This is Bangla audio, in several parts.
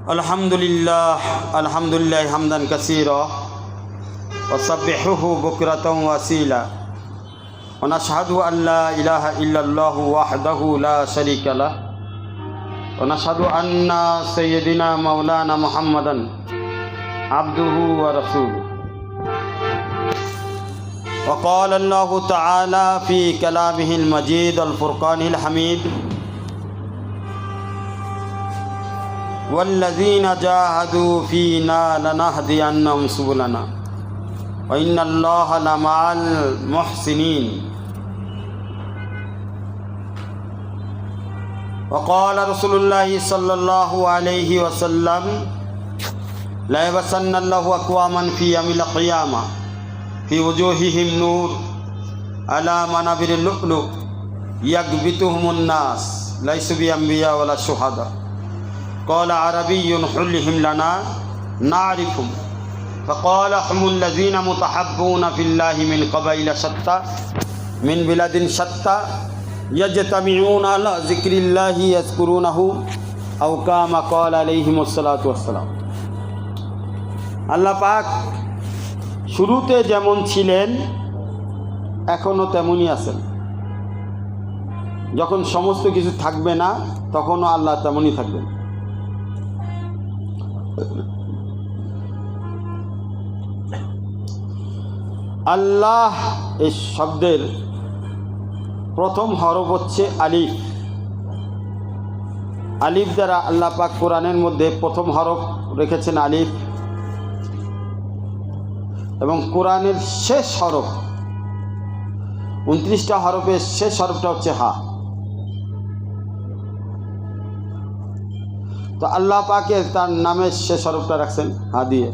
अल्हम्दुलिल्लाह हम्दन कसीरा वसब्बिहुहु बुक्रतन वसीला व नशहदु अन ला इलाहा इल्लल्लाह वहदहु ला शरीका लह व नशहदु अन्ना सय्यदिना मौलाना मुहम्मदन अब्दुहु व रसूलुहु। वक़ाल अल्लाहु तआला फ़ी कलामिहिल मजीद अल फ़ुरक़ानिल हमीद वल्लज़ीना जाहदू फ़ीना लनहदियन्नहुम सुबुलना व इन्नल्लाहा लमअल मुहसिनीन। वक़ाल रसूलुल्लाहि सल्लल्लाहु अलैहि वसल्लम ला यबअस्सन्नल्लाहु अक़वामन फ़ी यौमिल क़ियामा फ़ी वुजूहिहिम नूर अला मनाबिरिल लुअ्लुअ यग़बितुहुमुन नास लैसु बिअंबिया वला शुहदा। क़ाल अरबिय्युन हुल्लिहिम लना नारिफुहुम फ़क़ाल हुमुल्लज़ीना मुतहब्बूना फ़िल्लाहि मिन क़बाइल शत्ता मिन बिलादिन शत्ता यज्तमिऊना अला ज़िक्रिल्लाहि यज़कुरूनहु औ कामा क़ाल अलैहिमुस्सलातु वस्सलाम। আল্লাহ পাক শুরুতে যেমন ছিলেন এখনও তেমনই আছেন। যখন সমস্ত কিছু থাকবে না তখনও আল্লাহ তেমনই থাকবেন। আল্লাহ এই শব্দের প্রথম হরফ হচ্ছে আলিফ। আলিফ দ্বারা আল্লাহ পাক কোরআনের মধ্যে প্রথম হরফ রেখেছেন আলিফ, এবং কোরআনের শেষ হরফ 29টা হরফের শেষ হরফটা হচ্ছে হা। তো আল্লাহ পাকে তার নামের শেষ হরফটা রাখছেন হা দিয়ে,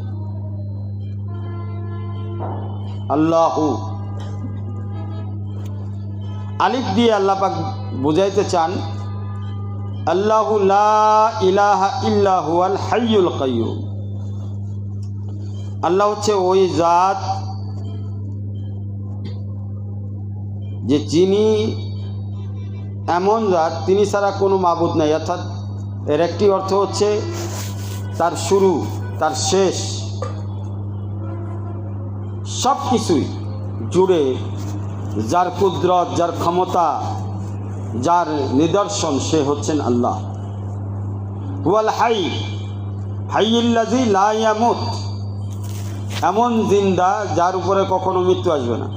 আল্লাহু। আলিফ দিয়ে আল্লাহ পাক বুঝাইতে চান আল্লাহু লা ইলাহা ইল্লা হুয়াল হাইয়ুল কাইয়্যুম। আল্লাহ হচ্ছে ওই জাত যে যিনি এমন জাত তিনি ছাড়া কোনো মাবুদ নাই। অর্থাৎ এর একটি অর্থ হচ্ছে তার শুরু, তার শেষ, সব কিছুই জুড়ে যার কুদরত, যার ক্ষমতা, যার নিদর্শন, সে হচ্ছেন আল্লাহ। হুয়াল হাই, হাইয়ুল্লাযী লা ইয়ামুত, এমন জিন্দা যার উপরে কখনো মৃত্যু আসবে না,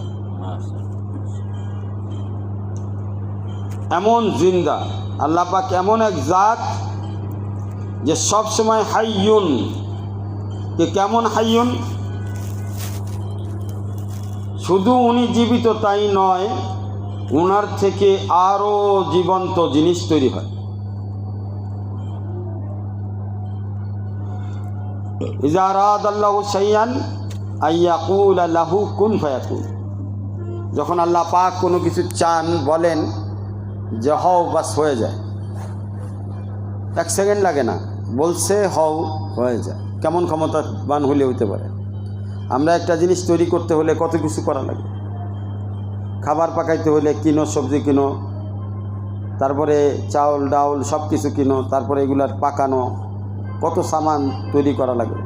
এমন জিন্দা। আল্লাহ পাক এমন এক জাত যে সব সময় হাইয়ুন। কে কেমন হাইয়ুন? শুধু উনি জীবিত তাই নয়, ওনার থেকে আরও জীবন্ত জিনিস তৈরি হয়। ইজা আরাদাল্লাহু শাইআন আইয়াকুলা লাহু কুন ফায়াকুন। যখন আল্লাহ পাক কোনো কিছু চান, বলেন যে হও, বাস হয়ে যায়। 1 সেকেন্ড লাগে না, বলছে হও, হয়ে যায়। কেমন ক্ষমতাবান হলে হইতে পারে? আমরা একটা জিনিস তৈরি করতে হলে কত কিছু করা লাগে। খাবার পাকাইতে হলে কিনো, সবজি কিনো, তারপরে চাউল ডাউল সব কিছু কিনো, তারপরে এগুলার পাকানো, কত সামান তৈরি করা লাগে।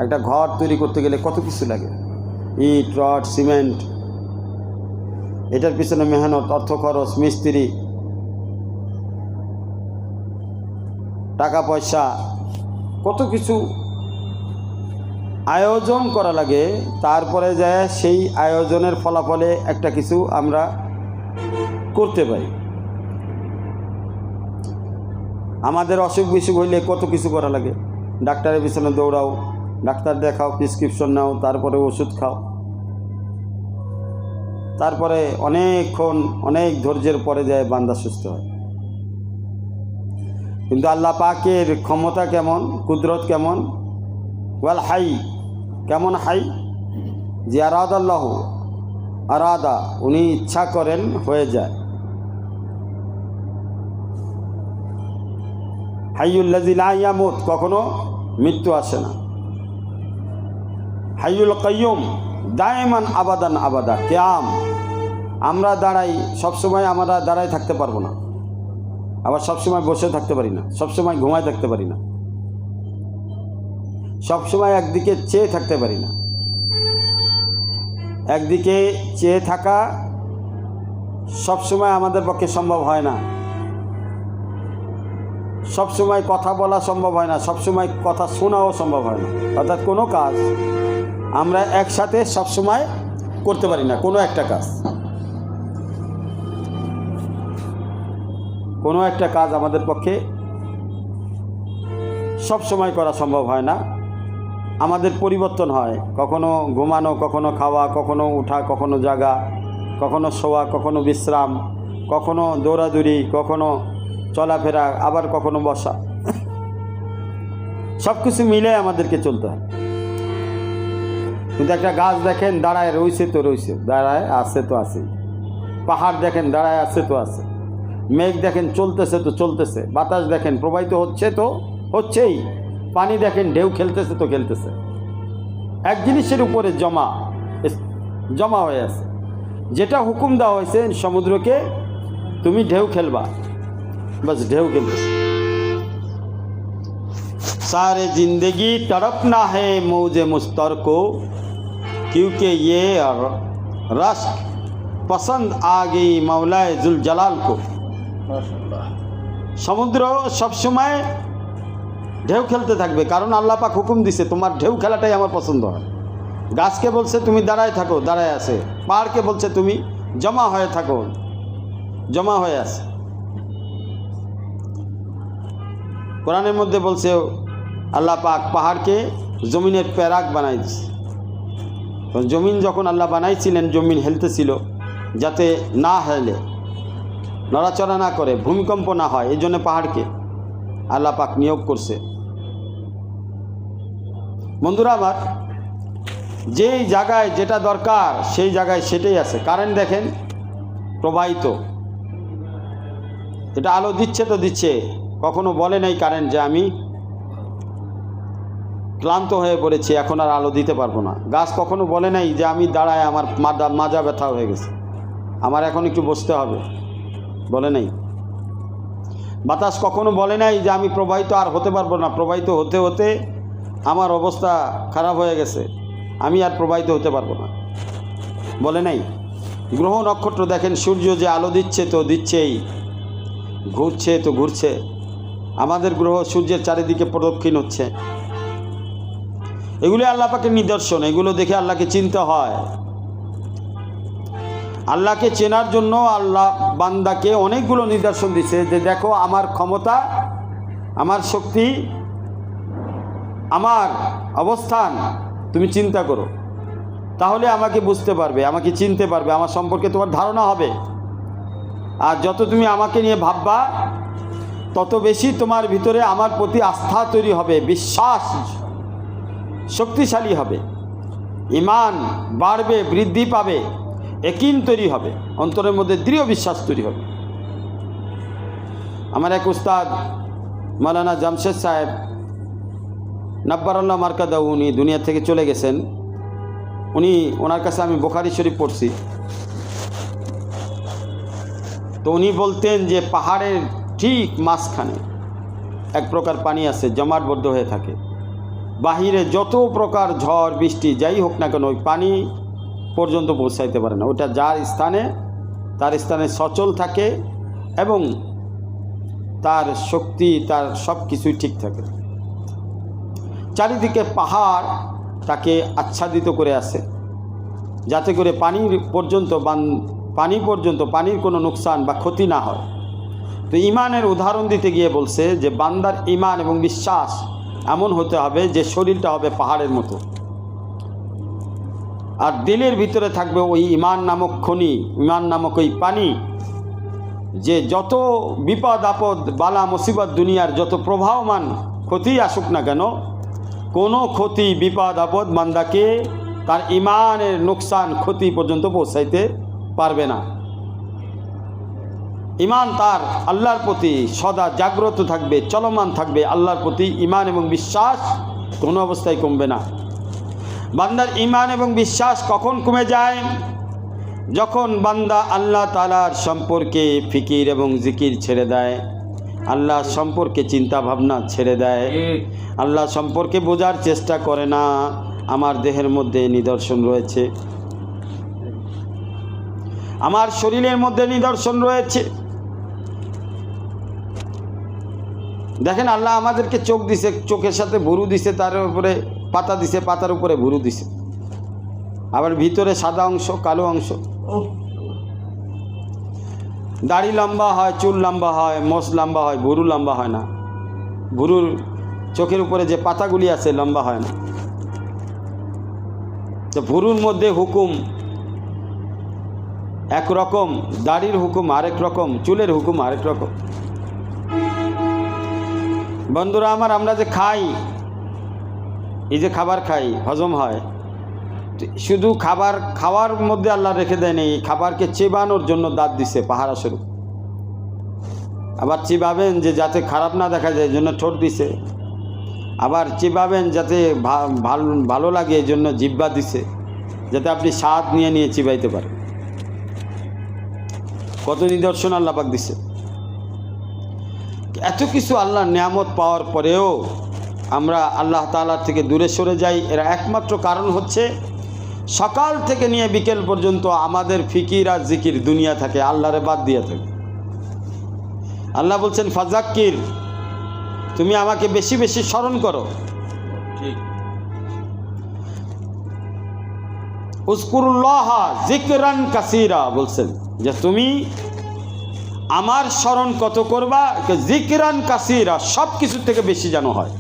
একটা ঘর তৈরি করতে গেলে কত কিছু লাগে, ইট, রড, সিমেন্ট, এটার পিছনে মেহনত, অর্থ খরচ, মিস্ত্রি, টাকা পয়সা, কত কিছু আয়োজন করা লাগে। তারপরে যায় সেই আয়োজনের ফলাফলে একটা কিছু আমরা করতে পারি। আমাদের অসুখ বিসুখ হইলে কত কিছু করা লাগে। ডাক্তারের পিছনে দৌড়াও, ডাক্তার দেখাও, প্রেসক্রিপশন নাও, তারপরে ওষুধ খাও, তারপরে অনেকক্ষণ অনেক ধৈর্যের পরে যায় বান্দা সুস্থ হয়। কিন্তু আল্লাহ পাকের ক্ষমতা কেমন, কুদরত কেমন? ওয়াল হাই, কেমন হাই? যে আরাদাল্লাহু, আরাদা, উনি ইচ্ছা করেন হয়ে যায়। হাইয়ুল্লাযী লা ইয়ামুত, কখনো মৃত্যু আসে না। হাইয়ুল কাইয়্যুম, দায়মান আবাদান আবাদা, কিয়াম। আমরা দাঁড়াই, সবসময় আমরা দাঁড়াই থাকতে পারবো না, আবার সবসময় বসে থাকতে পারি না, সবসময় ঘুমায় থাকতে পারি না। সবসময় একদিকে চেয়ে থাকতে পারি না। একদিকে চেয়ে থাকা সবসময় আমাদের পক্ষে সম্ভব হয় না। সবসময় কথা বলা সম্ভব হয় না, সবসময় কথা শোনাও সম্ভব হয় না। অর্থাৎ কোনো কাজ আমরা একসাথে সবসময় করতে পারি না। কোনো একটা কাজ আমাদের পক্ষে সব সময় করা সম্ভব হয় না। আমাদের পরিবর্তন হয়, কখনো ঘুমানো, কখনো খাওয়া, কখনো উঠা, কখনো জাগা, কখনো শোয়া, কখনো বিশ্রাম, কখনো দৌড়াদৌড়ি, কখনো চলাফেরা, আবার কখনো বসা। সব কিছু মিলে আমাদেরকে চলতে হয়। কিন্তু একটা গাছ দেখেন দাঁড়ায় রয়েছে তো রয়েছে, দাঁড়ায় আছে তো আছে। পাহাড় দেখেন দাঁড়ায় আছে তো আছে। মেঘ দেখেন চলতেছে তো চলতেছে। বাতাস দেখেন প্রবাহিত হচ্ছে তো হচ্ছেই। পানি দেখেন ঢেউ খেলতেছে তো খেলতেছে। এক জিনিসের উপরে জমা হয়ে আছে। যেটা হুকুম দেওয়া হয়েছে সমুদ্রকে, তুমি ঢেউ খেলবা, बस ढेउ खेलते। सारे जिंदगी तड़पना है मौज मुस्तर को, क्योंकि ये रश्क पसंद आ गई मौलाए जुल जलाल को। সমুদ্র সবসময় ঢেউ খেলতে থাকবে, কারণ আল্লাহ পাক হুকুম দিছে তোমার ঢেউ খেলাটাই আমার পছন্দ হয়। গাছকে বলছে তুমি দাঁড়ায় থাকো, দাঁড়ায় আছে। পাহাড়কে বলছে তুমি জমা হয়ে থাকো, জমা হয়ে আছে। কোরআনের মধ্যে বলছে আল্লাহ পাক পাহাড়কে জমিনের প্যারাক বানাই দিছে। জমিন যখন আল্লাহ বানাইছিলেন, জমিন হেলতেছিল যাতে না হেলে, নড়াচড়া না করে, ভূমিকম্প না হয়, এই জন্য পাহাড়কে আল্লাহ পাক নিয়োগ করছে। বন্ধুরা আমার, যেই জায়গায় যেটা দরকার সেই জায়গায় সেটাই আছে। কারেন্ট দেখেন প্রবাহিত, এটা আলো দিচ্ছে তো দিচ্ছে। কখনো বলে নাই কারেন্ট যে আমি ক্লান্ত হয়ে পড়েছি, এখন আর আলো দিতে পারবো না। গাছ কখনো বলে নাই যে আমি দাঁড়ায় আমার মাজা ব্যথা হয়ে গেছে, আমার এখন একটু বসতে হবে, বলে নাই। বাতাস কখনো বলে নাই যে আমি প্রবাহিত আর হতে পারবো না, প্রবাহিত হতে হতে আমার অবস্থা খারাপ হয়ে গেছে, আমি আর প্রবাহিত হতে পারবো না, বলে নাই। গ্রহ নক্ষত্র দেখেন, সূর্য যে আলো দিচ্ছে তো দিচ্ছেই, ঘুরছে তো ঘুরছে। আমাদের গ্রহ সূর্যের চারিদিকে প্রদক্ষিণ হচ্ছে। এগুলো আল্লাহ পাকের নিদর্শন। এগুলো দেখে আল্লাহকে চিনতে হয়। আল্লাহকে চেনার জন্য আল্লাহ বান্দাকে অনেকগুলো নিদর্শন দিচ্ছে, যে দেখো আমার ক্ষমতা, আমার শক্তি, আমার অবস্থান তুমি চিন্তা করো, তাহলে আমাকে বুঝতে পারবে, আমাকে চিনতে পারবে, আমার সম্পর্কে তোমার ধারণা হবে। আর যত তুমি আমাকে নিয়ে ভাববা, তত বেশি তোমার ভিতরে আমার প্রতি আস্থা তৈরি হবে, বিশ্বাস শক্তিশালী হবে, ঈমান বাড়বে, বৃদ্ধি পাবে, ইয়াকিন তৈরি হবে, অন্তরের মধ্যে দৃঢ় বিশ্বাস তৈরি হবে। আমার এক উস্তাদ মাওলানা জামশেদ সাহেব নাব্বারাল্লাহ মার্কাদা, উনি দুনিয়া থেকে চলে গেছেন। ওনার কাছে আমি বুখারী শরীফ পড়ছি। তো উনি বলতেন যে পাহাড়ের ঠিক মাঝখানে এক প্রকার পানি আছে, জমাটবদ্ধ হয়ে থাকে। বাহিরে যত প্রকার ঝড় বৃষ্টি যাই হোক না কেন, ওই পানি পর্যন্ত পৌঁছাইতে পারে না। ওটা যার স্থানে তার স্থানে সচল থাকে এবং তার শক্তি, তার সব কিছুই ঠিক থাকে। চারিদিকে পাহাড় তাকে আচ্ছাদিত করে আছে, যাতে করে পানির কোনো নোকসান বা ক্ষতি না হয়। তো ঈমানের উদাহরণ দিতে গিয়ে বলছে যে বান্দার ঈমান এবং বিশ্বাস এমন হতে হবে যে শরীরটা হবে পাহাড়ের মতো, আর দিলের ভিতরে থাকবে ওই ঈমান নামক খনি, ঈমান নামক ওই পানি, যে যত বিপদ আপদ বালা মুসিবত দুনিয়ার যত প্রবাহমান ক্ষতি আসুক না কেন, কোনো ক্ষতি বিপদ আপদ বান্দাকে তার ঈমানের নোকসান ক্ষতি পর্যন্ত পৌঁছাইতে পারবে না। ঈমান তার আল্লাহর প্রতি সদা জাগ্রত থাকবে, চলমান থাকবে। আল্লাহর প্রতি ঈমান এবং বিশ্বাস কোনো অবস্থায় কমবে না। বান্দার ঈমান এবং বিশ্বাস কখন কমে যায়? যখন বান্দা আল্লাহ তাআলার সম্পর্কে ফিকির এবং জিকির ছেড়ে দেয়, আল্লাহ সম্পর্কে চিন্তা ভাবনা ছেড়ে দেয়, আল্লাহ সম্পর্কে বোঝার চেষ্টা করে না। আমার দেহের মধ্যে নিদর্শন রয়েছে, আমার শরীরের মধ্যে নিদর্শন রয়েছে। দেখেন আল্লাহ আমাদেরকে চোখ দিছে, চোখের সাথে ভুরু দিছে, তার উপরে পাতা দিছে, পাতার উপরে ভুরু দিছে, আবার ভিতরে সাদা অংশ কালো অংশ। দাড়ি লম্বা হয়, চুল লম্বা হয়, মোষ লম্বা হয়, ভুরু লম্বা হয় না। ভুরুর চোখের উপরে যে পাতাগুলি আছে লম্বা হয় না। তো ভুরুর মধ্যে হুকুম একরকম, দাড়ির হুকুম আরেক রকম, চুলের হুকুম আরেক রকম। বন্ধুরা আমার, আমরা যে খাই, এই যে খাবার খাই, হজম হয়, শুধু খাবার খাওয়ার মধ্যে আল্লাহ রেখে দেয়নি, এই খাবারকে চেবানোর জন্য দাঁত দিছে পাহারা স্বরূপ। আবার চিবাবেন যে যাতে খারাপ না দেখা যায়, এই জন্য ঠোঁট দিছে। আবার চিবাবেন যাতে ভালো লাগে, এই জন্য জিহ্বা দিছে, যাতে আপনি স্বাদ নিয়ে নিয়ে চিবাইতে পারেন। কত নিদর্শন আল্লাহ পাক দিছে। এত কিছু আল্লাহর নিয়ামত পাওয়ার পরেও আমরা আল্লাহ তাআলার থেকে দূরে সরে যাই। এর একমাত্র কারণ হচ্ছে সকাল থেকে নিয়ে বিকেল পর্যন্ত আমাদের ফিকির আর জিকির দুনিয়া থাকে, আল্লাহরে বাদ দিয়ে থাকে। আল্লাহ বলছেন ফাজাক্কির, তুমি আমাকে বেশি বেশি স্মরণ করো। ঠিক, উযকুরুল্লাহ যিকরান কাসীরা বলছেন যে তুমি আমার স্মরণ কত করবা, যিকরান কাসীরা, সব কিছু থেকে বেশি যেন হয়।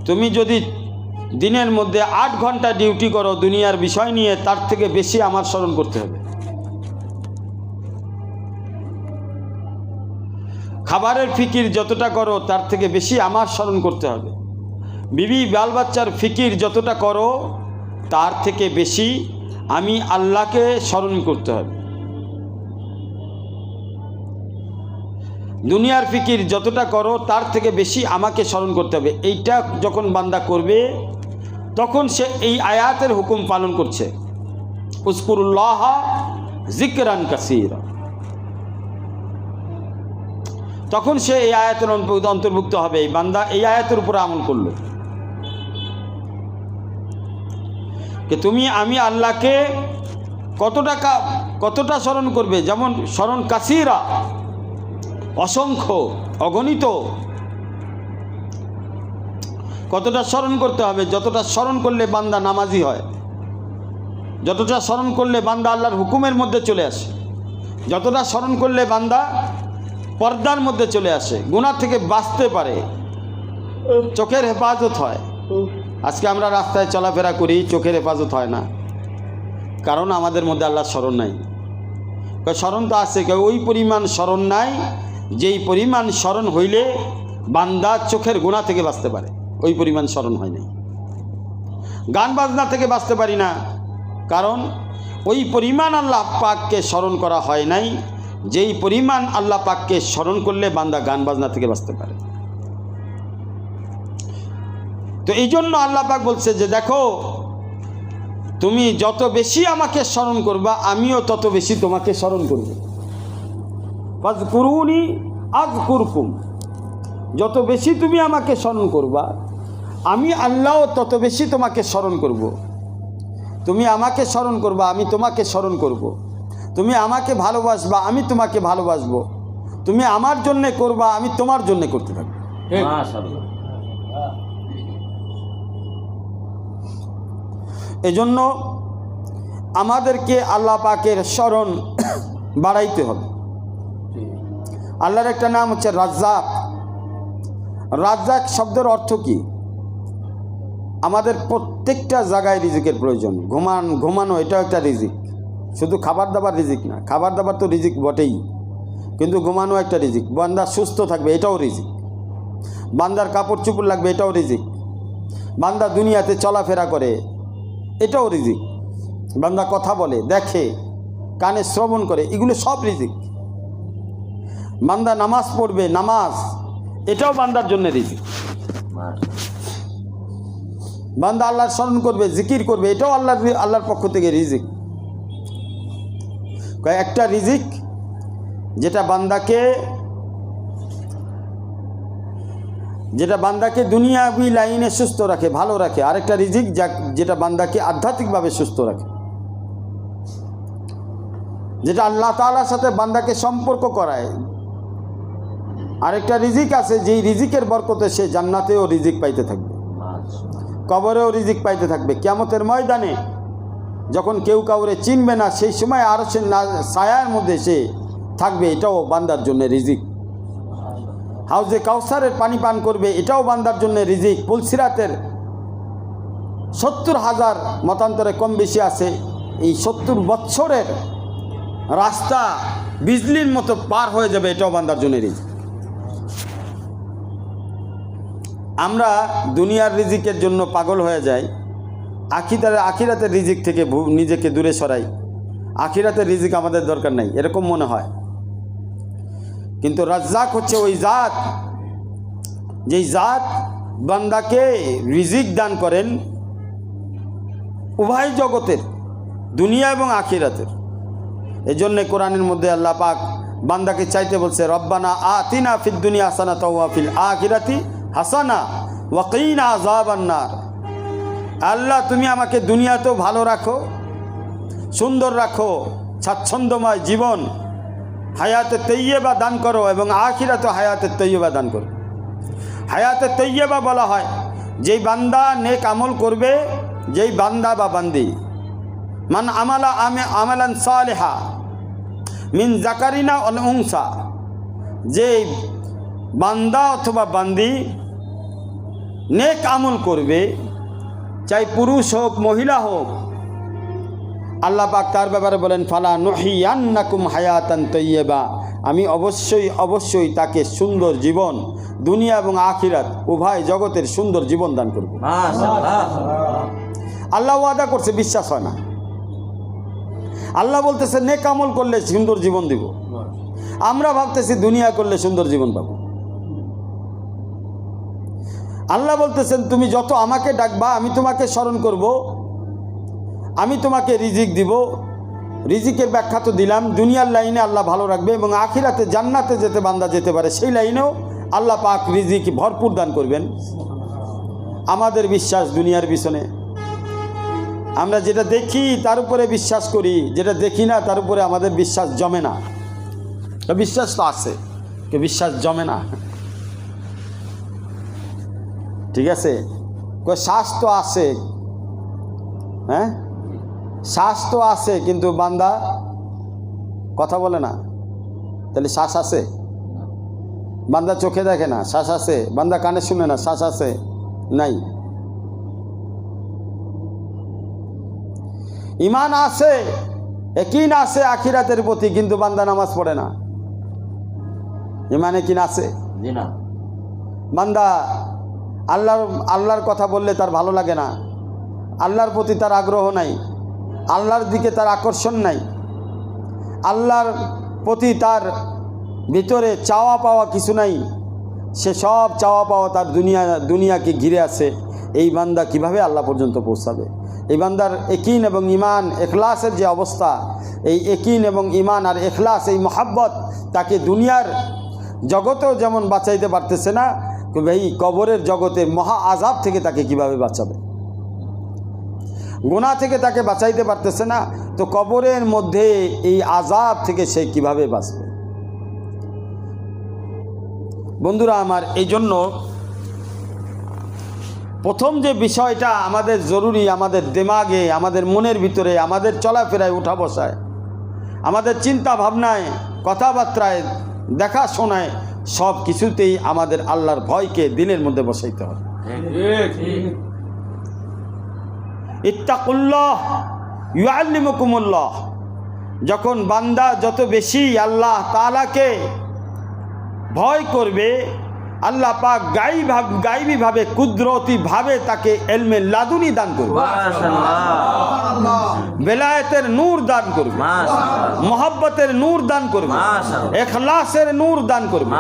তুমি যদি দিনের মধ্যে 8 ঘন্টা ডিউটি করো দুনিয়ার বিষয় নিয়ে, তার থেকে বেশি আমার স্মরণ করতে হবে। খাবারের ফিকির যতটা করো তার থেকে বেশি আমার স্মরণ করতে হবে। বিবি বাল বাচ্চার ফিকির যতটা করো তার থেকে বেশি আমি আল্লাহকে স্মরণ করতে হবে। দুনিয়ার ফিকির যতটা করো তার থেকে বেশি আমাকে স্মরণ করতে হবে। এইটা যখন বান্দা করবে তখন সে এই আয়াতের হুকুম পালন করছে, উযকুরুল্লাহ যিকরান কাসীরা। তখন সে এই আয়াতের অন্তর্ভুক্ত হবে। এই বান্দা এই আয়াতের উপরে আমল করলো যে তুমি আমি আল্লাহকে কতটা স্মরণ করবে। যেমন স্মরণ কাসীরা, অসংখ্য, অগণিত। কতটা স্মরণ করতে হবে? যতটা স্মরণ করলে বান্দা নামাজি হয়, যতটা স্মরণ করলে বান্দা আল্লাহর হুকুমের মধ্যে চলে আসে, যতটা স্মরণ করলে বান্দা পর্দার মধ্যে চলে আসে, গুনাহ থেকে বাঁচতে পারে, চোখের হেফাজত হয়। আজকে আমরা রাস্তায় চলাফেরা করি, চোখের হেফাজত হয় না, কারণ আমাদের মধ্যে আল্লাহর স্মরণ নাই। স্মরণ তো আছে, ওই পরিমাণ স্মরণ নাই যেই পরিমাণ স্মরণ হইলে বান্দা চোখের গুনাহ থেকে বাঁচতে পারে, ওই পরিমাণ স্মরণ হয় নাই। গান বাজনা থেকে বাঁচতে পারি না, কারণ ওই পরিমাণ আল্লাহ পাককে স্মরণ করা হয় নাই যেই পরিমাণ আল্লাহ পাককে স্মরণ করলে বান্দা গান বাজনা থেকে বাঁচতে পারে। তো এই জন্য আল্লাহ পাক বলছে যে দেখো, তুমি যত বেশি আমাকে স্মরণ করবা আমিও তত বেশি তোমাকে স্মরণ করব। ফাযকুরুনি আযকুরকুম, যত বেশি তুমি আমাকে স্মরণ করবা আমি আল্লাহ তত বেশি তোমাকে স্মরণ করব। তুমি আমাকে স্মরণ করবা আমি তোমাকে স্মরণ করব। তুমি আমাকে ভালোবাসবা আমি তোমাকে ভালোবাসবো। তুমি আমার জন্যে করবা আমি তোমার জন্যে করতে থাকবো। এজন্য আমাদেরকে আল্লাহ পাকের স্মরণ বাড়াইতে হবে। আল্লাহর একটা নাম হচ্ছে রাজ্জাক। রাজ্জাক শব্দের অর্থ কি? আমাদের প্রত্যেকটা জায়গায় রিজিকের প্রয়োজন। ঘুমানো এটাও একটা রিজিক, শুধু খাবার দাবার রিজিক না। খাবার দাবার তো রিজিক বটেই, কিন্তু ঘুমানো একটা রিজিক। বান্দা সুস্থ থাকবে এটাও রিজিক। বান্দার কাপড় চোপড় লাগবে এটাও রিজিক। বান্দা দুনিয়াতে চলাফেরা করে এটাও রিজিক। বান্দা কথা বলে, দেখে, কানে শ্রবণ করে, এগুলো সব রিজিক। বান্দা নামাজ পড়বে, নামাজ এটাও বান্দার জন্য রিজিক। বান্দা আল্লাহর স্মরণ করবে, জিকির করবে, এটাও আল্লাহর পক্ষ থেকে রিজিক। একটা রিজিক যেটা বান্দাকে দুনিয়াবি লাইনে সুস্থ রাখে, ভালো রাখে। আরেকটা রিজিক যেটা বান্দাকে আধ্যাত্মিকভাবে সুস্থ রাখে, যেটা আল্লাহ তাআলার সাথে বান্দাকে সম্পর্ক করায়। আরেকটা রিজিক আছে, যেই রিজিকের বরকতে সে জান্নাতেও রিজিক পাইতে থাকবে, কবরেও রিজিক পাইতে থাকবে। কিয়ামতের ময়দানে যখন কেউ কাউরে চিনবে না, সেই সময় আরো সে ছায়ার মধ্যে সে থাকবে, এটাও বান্দার জন্য রিজিক। হাউজে কাউসারের পানি পান করবে, এটাও বান্দার জন্য রিজিক। পুলসিরাতের 70,000 মতান্তরে কম বেশি আছে, এই 70 বছরের রাস্তা বিজলির মতো পার হয়ে যাবে, এটাও বান্দার জন্য রিজিক। আমরা দুনিয়ার রিজিকের জন্য পাগল হয়ে যাই, আখিরাতের রিজিক থেকে নিজেকে দূরে সরাই। আখিরাতের রিজিক আমাদের দরকার নাই এরকম মনে হয়, কিন্তু রাজ্জাক হচ্ছে ওই জাত, যেই জাত বান্দাকে রিজিক দান করেন উভয় জগতের, দুনিয়া এবং আখিরাতের। এজন্য কোরআনের মধ্যে আল্লাহ পাক বান্দাকে চাইতে বলছে, রব্বানা আতিনা ফিদ দুনিয়া হাসানাতাও ওয়া ফিল আখিরাতি হাসানা ওয়া কিনা আযাবান নার। আল্লাহ তুমি আমাকে দুনিয়াতেও ভালো রাখো, সুন্দর রাখো, স্বাচ্ছন্দ্যময় জীবন হায়াতে তৈয়বা দান করো, এবং আখিরাতে হায়াতে তৈয়বা দান করো। হায়াতে তৈয়বা বলা হয় যেই বান্দা নেক আমল করবে, যেই বান্দা বা বান্দি মান আমালান সালেহা মিন জাকারিনা ওয়াল উনসা, যে বান্দা অথবা বান্দি নেক আমল করবে, চাই পুরুষ হোক মহিলা হোক, আল্লাহ পাক তার ব্যাপারে বলেন ফালা নুহিয়ান্নাকুম হায়াতান তাইয়্যিবা, আমি অবশ্যই তাকে সুন্দর জীবন, দুনিয়া এবং আখিরাত উভয় জগতের সুন্দর জীবন দান করব। আল্লাহ ওয়াদা করছে, বিশ্বাস হয় না। আল্লাহ বলতেছে নেক আমল করলে সুন্দর জীবন দিব, আমরা ভাবতেছি দুনিয়া করলে সুন্দর জীবন পাবো। আল্লাহ বলতেছেন তুমি যত আমাকে ডাকবা আমি তোমাকে স্মরণ করব, আমি তোমাকে রিজিক দিব। রিজিকের ব্যাখ্যা তো দিলাম, দুনিয়ার লাইনে আল্লাহ ভালো রাখবে এবং আখিরাতে জান্নাতে যেতে বান্দা যেতে পারে, সেই লাইনেও আল্লাহ পাক রিজিক ভরপুর দান করবেন। আমাদের বিশ্বাস দুনিয়ার পিছনে, আমরা যেটা দেখি তার উপরে বিশ্বাস করি, যেটা দেখি না তার উপরে আমাদের বিশ্বাস জমে না। বিশ্বাস তো আছে, বিশ্বাস জমে না, ঠিক আছে। শ্বাস তো আছে, হ্যাঁ শ্বাস তো আছে, কিন্তু বান্দা কথা বলে না, তাহলে শ্বাস আছে? বান্দা চোখে দেখে না, শ্বাস আছে? বান্দা কানে শুনে না, শ্বাস আছে? নাই। ঈমান আছে, ইয়াকিন আছে আখিরাতের প্রতি, কিন্তু বান্দা নামাজ পড়ে না। ঈমান ইয়াকিন আছে? না। বান্দা আল্লাহর কথা বললে তার ভালো লাগে না, আল্লাহর প্রতি তার আগ্রহ নাই, আল্লাহর দিকে তার আকর্ষণ নাই, আল্লাহর প্রতি তার ভিতরে চাওয়া পাওয়া কিছু নাই, সে সব চাওয়া পাওয়া তার দুনিয়াকে ঘিরে আছে। এই বান্দা কিভাবে আল্লাহ পর্যন্ত পৌঁছাবে? এই বান্দার ইয়াকিন এবং ঈমান ইখলাসের যে অবস্থা, এই ইয়াকিন এবং ঈমান আর ইখলাস, এই মহাব্বত তাকে দুনিয়ার জগতেও যেমন বাঁচাইতে পারতেছে না, এই কবরের জগতে মহা আযাব থেকে তাকে কিভাবে বাঁচাবে? গুনাহ থেকে তাকে বাঁচাইতে পারতেছে না, তো কবরের মধ্যে এই আযাব থেকে সে কিভাবে বাঁচবে? বন্ধুরা আমার, এই জন্য প্রথম যে বিষয়টা আমাদের জরুরি, আমাদের দিমাগে, আমাদের মনের ভিতরে, আমাদের চলাফেরায়, উঠা বসায়, আমাদের চিন্তা ভাবনায়, কথাবার্তায়, দেখাশোনায়, সব কিছুতেই আমাদের আল্লাহর ভয়কে দিলের মধ্যে বসাইতে হবে। ইত্তাকুল্লাহ ইউআল্লিমুকুমুল্লাহ। যখন বান্দা যত বেশি আল্লাহ তাআলাকে ভয় করবে, আল্লাহ পাক গায়বীভাবে কুদরতিভাবে তাকে ইলমে লাদুনি দান করবে, বেলায়েতের নূর দান করবে, মহব্বতের নূর দান করবে, ইখলাসের নূর দান করবে,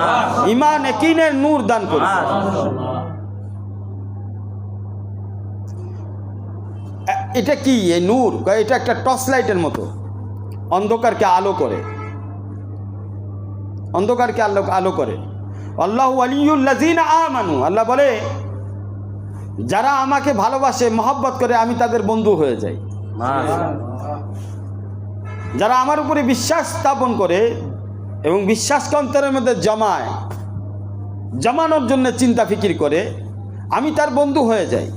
ঈমান ইয়াকিনের নূর দান করবে। এটা কি এই নূর? এটা একটা টর্চ লাইটের মতো, অন্ধকারকে আলো করে। অন্ধকারকে আলো করে। আল্লাহু ওয়ালিয়ুল্লাযিনা আমানু, আল্লাহ বলে যারা আমাকে ভালোবাসে, মহব্বত করে, আমি তাদের বন্ধু হয়ে যাই। যারা আমার উপরে বিশ্বাস স্থাপন করে এবং বিশ্বাসকে অন্তরের মধ্যে জমানোর জন্য চিন্তা ফিকির করে, আমি তার বন্ধু হয়ে যাই।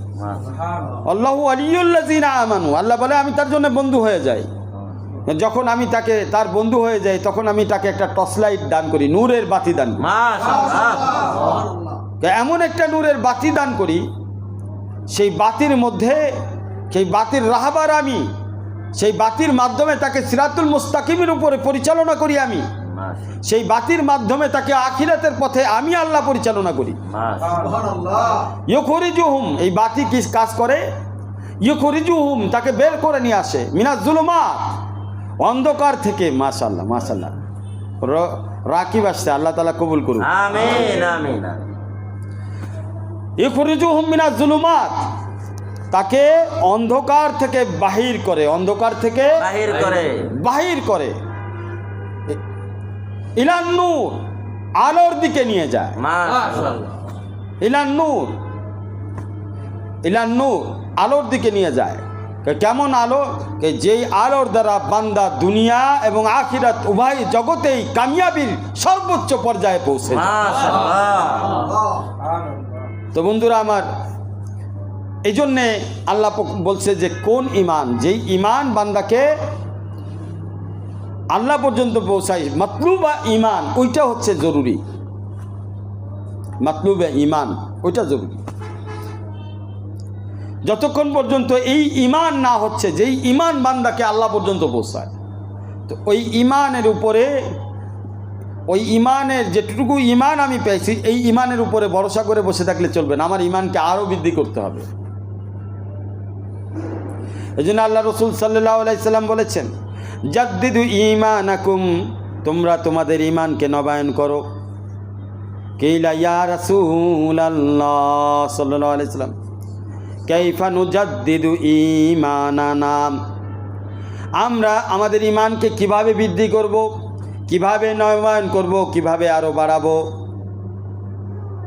আল্লাহু ওয়ালিয়ুল্লাযিনা আমানু, আল্লাহ বলে আমি তার জন্য বন্ধু হয়ে যাই। যখন আমি তার বন্ধু হয়ে যাই, তখন আমি তাকে একটা টর্চ লাইট দান করি, নূরের বাতি দান করি। এমন একটা নূরের বাতি দান করি, সেই বাতির মধ্যে, সেই বাতির রাহবার আমি, সেই বাতির মাধ্যমে তাকে সিরাতুল মুস্তাকিমের উপরে পরিচালনা করি আমি। সেই বাতির মাধ্যমে তাকে আখিরাতের পথে আমি আল্লাহ পরিচালনা করি। ইউখরিজুহুম, এই বাতি কি কাজ করে? ইউখরিজুহুম, তাকে বের করে নিয়ে আসে, মিনাজ জুলুমাত, অন্ধকার থেকে। মাশাআল্লাহ মাশাআল্লাহ, রাকিব আসছে, আল্লাহ তাআলা কবুল করুন, আমিন আমিন। ইউখরিজুহুম মিনাজ জুলুমাত, তাকে অন্ধকার থেকে বাহির করে, অন্ধকার থেকে বাহির করে ইলান নূর, আলোর দিকে নিয়ে যায়। ইলান নূর, ইলান নূর, আলোর দিকে নিয়ে যায়। কেমন আলো? যেই আলোর দ্বারা বান্দা দুনিয়া এবং আখিরাত উভয় জগতেই কামিয়াবির সর্বোচ্চ পর্যায়ে পৌঁছে। তো বন্ধুরা আমার, এই জন্যে আল্লাহ বলছে যে কোন ইমান, যেই ইমান বান্দাকে আল্লাহ পর্যন্ত পৌঁছায়, মাতলুবা ইমান, ওইটা হচ্ছে জরুরি। মাতলুবা ইমান, ওইটা জরুরি। যতক্ষণ পর্যন্ত এই ইমান না হচ্ছে, যেই ইমান বান্দাকে আল্লাহ পর্যন্ত পৌঁছায়, তো ওই ইমানের উপরে, ওই ইমানের যেটুকু ইমান আমি পেয়েছি, এই ইমানের উপরে ভরসা করে বসে থাকলে চলবে না, আমার ইমানকে আরও বৃদ্ধি করতে হবে। এই জন্য আল্লাহ রসুল সাল্লাল্লাহু আলাইহি সাল্লাম বলেছেন, জাদ্দিদু ঈমানাকুম, তোমরা তোমাদের ঈমানকে নবায়ন করো। কিলা ইয়া রাসূলুল্লাহ সাল্লাল্লাহু আলাইহি সাল্লাম, কাইফা নুজাদ্দিদু ঈমানানা, আমরা আমাদের ঈমানকে কিভাবে বৃদ্ধি করব, কিভাবে নবায়ন করব, কিভাবে আরো বাড়াবো?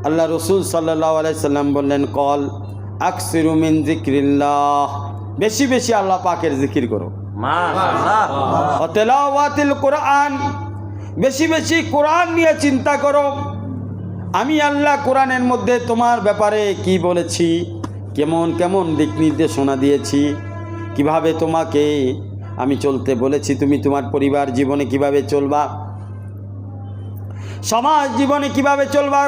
আল্লাহ রসুল সাল্লাল্লাহু আলাইহি সাল্লাম বললেন, কল আকসিরু মিন যিকরিল্লাহ, বেশি বেশি আল্লাহ পাকের জিকির করো। মাশাআল্লাহ। তেলাওয়াতিল কোরআন, বেশি বেশি কোরআন নিয়ে চিন্তা করো। আমি আল্লাহ কোরআনের মধ্যে তোমার ব্যাপারে কি বলেছি, কেমন কেমন দিক নির্দেশনা দিয়েছি, কিভাবে তোমাকে আমি চলতে বলেছি, তুমি তোমার পরিবার জীবনে কিভাবে চলবা, সমাজ জীবনে কিভাবে চলবা।